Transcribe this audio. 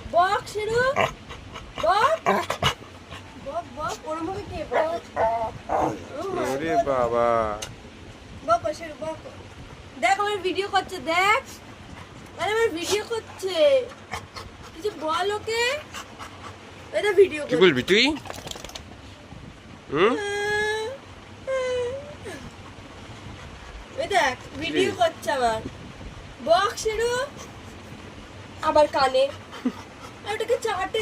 বক শেরু বক বক বক ওর মুখে কে বক ওরে বাবা বক শেরু বক দেখ আমার ভিডিও করছে দেখ আরে আমার ভিডিও করছে কিছু বল ওকে এটা ভিডিও কি বলবি তুই দেখ ভিডিও করছে আমার বক শেরু আবার কানে আর ওটাকে চাটে